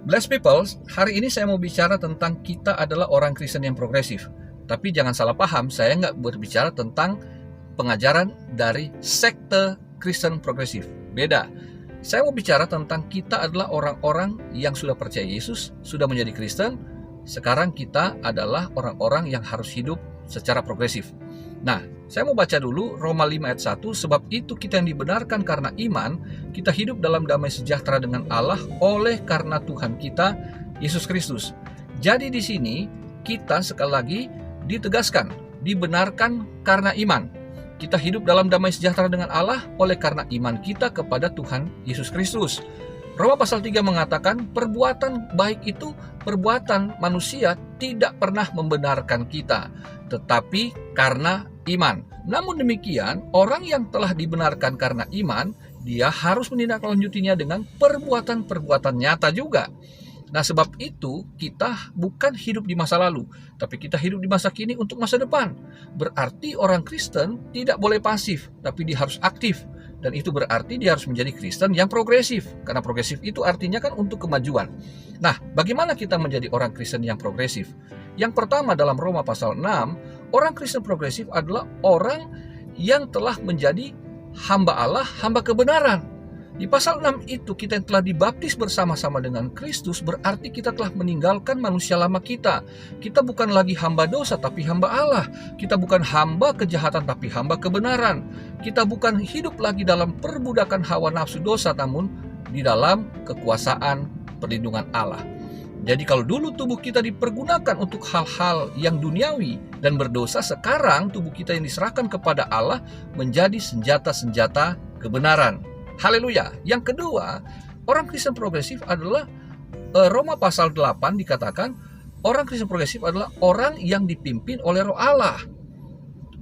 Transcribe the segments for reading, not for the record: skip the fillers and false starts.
Blessed people, hari ini saya mau bicara tentang kita adalah orang Kristen yang progresif. Tapi jangan salah paham, saya nggak berbicara tentang pengajaran dari sekte Kristen progresif. Beda. Saya mau bicara tentang kita adalah orang-orang yang sudah percaya Yesus, sudah menjadi Kristen. Sekarang kita adalah orang-orang yang harus hidup secara progresif. Nah, saya mau baca dulu Roma 5 ayat 1, sebab itu kita yang dibenarkan karena iman, kita hidup dalam damai sejahtera dengan Allah oleh karena Tuhan kita, Yesus Kristus. Jadi di sini kita sekali lagi ditegaskan, dibenarkan karena iman. Kita hidup dalam damai sejahtera dengan Allah oleh karena iman kita kepada Tuhan Yesus Kristus. Roma pasal 3 mengatakan perbuatan baik itu, perbuatan manusia tidak pernah membenarkan kita, tetapi karena iman. Namun demikian, orang yang telah dibenarkan karena iman, dia harus menindaklanjutinya dengan perbuatan-perbuatan nyata juga. Nah, sebab itu kita bukan hidup di masa lalu, tapi kita hidup di masa kini untuk masa depan. Berarti orang Kristen tidak boleh pasif, tapi dia harus aktif. Dan itu berarti dia harus menjadi Kristen yang progresif. Karena progresif itu artinya kan untuk kemajuan. Nah, bagaimana kita menjadi orang Kristen yang progresif? Yang pertama dalam Roma pasal 6, orang Kristen progresif adalah orang yang telah menjadi hamba Allah, hamba kebenaran. Di pasal 6 itu kita yang telah dibaptis bersama-sama dengan Kristus, berarti kita telah meninggalkan manusia lama kita. Kita bukan lagi hamba dosa tapi hamba Allah. Kita bukan hamba kejahatan tapi hamba kebenaran. Kita bukan hidup lagi dalam perbudakan hawa nafsu dosa, namun di dalam kekuasaan perlindungan Allah. Jadi kalau dulu tubuh kita dipergunakan untuk hal-hal yang duniawi dan berdosa, sekarang tubuh kita yang diserahkan kepada Allah menjadi senjata-senjata kebenaran. Haleluya. Yang kedua, orang Kristen progresif adalah Roma pasal 8 dikatakan orang Kristen progresif adalah orang yang dipimpin oleh Roh Allah.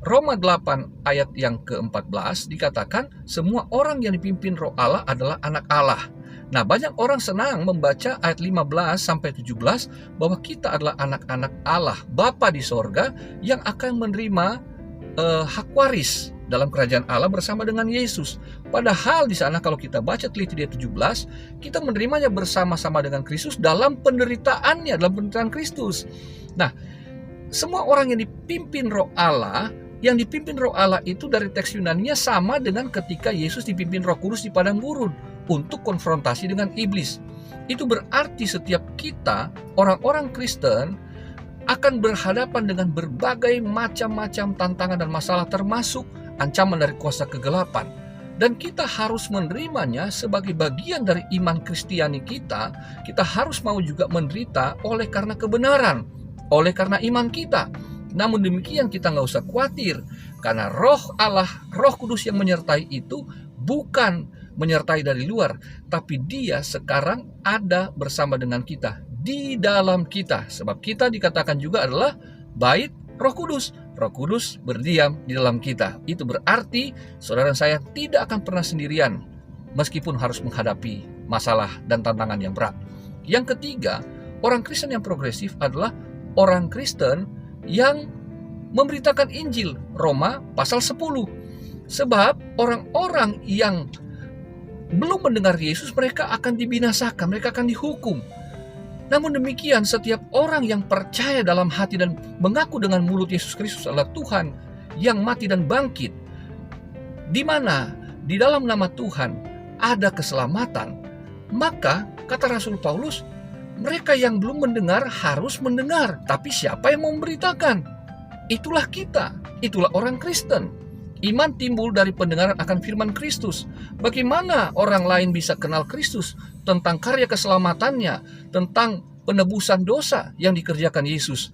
Roma 8 ayat yang ke-14 dikatakan semua orang yang dipimpin Roh Allah adalah anak Allah. Nah, banyak orang senang membaca ayat 15 sampai 17 bahwa kita adalah anak-anak Allah, Bapa di sorga yang akan menerima hak waris dalam kerajaan Allah bersama dengan Yesus. Padahal di sana kalau kita baca teliti di ayat 17, kita menerimanya bersama-sama dengan Kristus dalam penderitaannya, dalam penderitaan Kristus. Nah, semua orang yang dipimpin Roh Allah, yang dipimpin Roh Allah itu dari teks Yunaninya sama dengan ketika Yesus dipimpin Roh Kudus di padang gurun untuk konfrontasi dengan iblis. Itu berarti setiap kita, orang-orang Kristen, akan berhadapan dengan berbagai macam-macam tantangan dan masalah, termasuk ancaman dari kuasa kegelapan. Dan kita harus menerimanya sebagai bagian dari iman Kristiani kita. Kita harus mau juga menderita oleh karena kebenaran, oleh karena iman kita. Namun demikian kita nggak usah khawatir, karena Roh Allah, Roh Kudus yang menyertai itu bukan menyertai dari luar, tapi dia sekarang ada bersama dengan kita, di dalam kita. Sebab kita dikatakan juga adalah bait Roh Kudus. Roh Kudus berdiam di dalam kita. Itu berarti saudara saya tidak akan pernah sendirian, meskipun harus menghadapi masalah dan tantangan yang berat. Yang ketiga, orang Kristen yang progresif adalah orang Kristen yang memberitakan Injil. Roma pasal 10. Sebab orang-orang yang belum mendengar Yesus, mereka akan dibinasakan, mereka akan dihukum. Namun demikian, setiap orang yang percaya dalam hati dan mengaku dengan mulut Yesus Kristus adalah Tuhan yang mati dan bangkit, di mana di dalam nama Tuhan ada keselamatan, maka kata Rasul Paulus, mereka yang belum mendengar harus mendengar. Tapi siapa yang memberitakan? Itulah kita, itulah orang Kristen. Iman timbul dari pendengaran akan firman Kristus. Bagaimana orang lain bisa kenal Kristus, tentang karya keselamatannya, tentang penebusan dosa yang dikerjakan Yesus,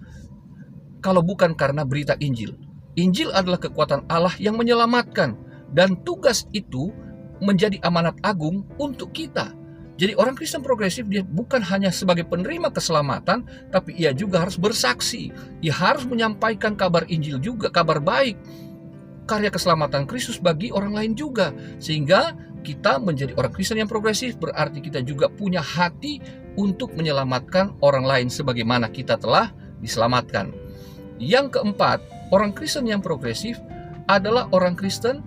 kalau bukan karena berita Injil? Injil adalah kekuatan Allah yang menyelamatkan, dan tugas itu menjadi amanat agung untuk kita. Jadi orang Kristen progresif, dia bukan hanya sebagai penerima keselamatan, tapi ia juga harus bersaksi. Ia harus menyampaikan kabar Injil juga, kabar baik, karya keselamatan Kristus bagi orang lain juga. Sehingga kita menjadi orang Kristen yang progresif berarti kita juga punya hati untuk menyelamatkan orang lain sebagaimana kita telah diselamatkan. Yang keempat, orang Kristen yang progresif adalah orang Kristen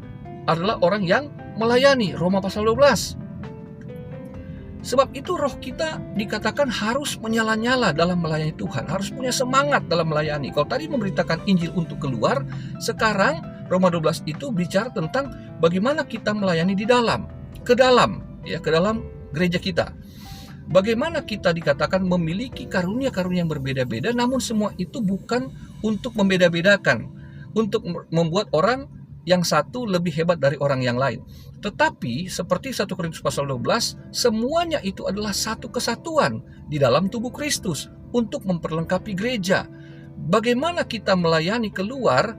adalah orang yang melayani. Roma pasal 12. Sebab itu roh kita dikatakan harus menyala-nyala dalam melayani Tuhan, harus punya semangat dalam melayani. Kalau tadi memberitakan Injil untuk keluar, sekarang Roma 12 itu bicara tentang bagaimana kita melayani di dalam, ke dalam gereja kita. Bagaimana kita dikatakan memiliki karunia-karunia yang berbeda-beda, namun semua itu bukan untuk membeda-bedakan, untuk membuat orang yang satu lebih hebat dari orang yang lain. Tetapi seperti 1 Korintus pasal 12, semuanya itu adalah satu kesatuan di dalam tubuh Kristus untuk memperlengkapi gereja. Bagaimana kita melayani keluar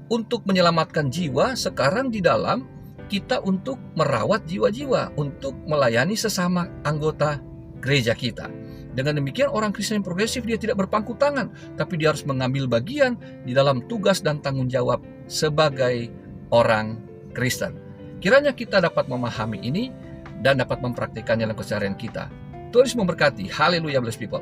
untuk menyelamatkan jiwa, sekarang di dalam kita untuk merawat jiwa-jiwa, untuk melayani sesama anggota gereja kita. Dengan demikian orang Kristen yang progresif dia tidak berpangku tangan, tapi dia harus mengambil bagian di dalam tugas dan tanggung jawab sebagai orang Kristen. Kiranya kita dapat memahami ini dan dapat mempraktikkannya dalam keseharian kita. Tuhan Yesus memberkati. Haleluya, blessed people.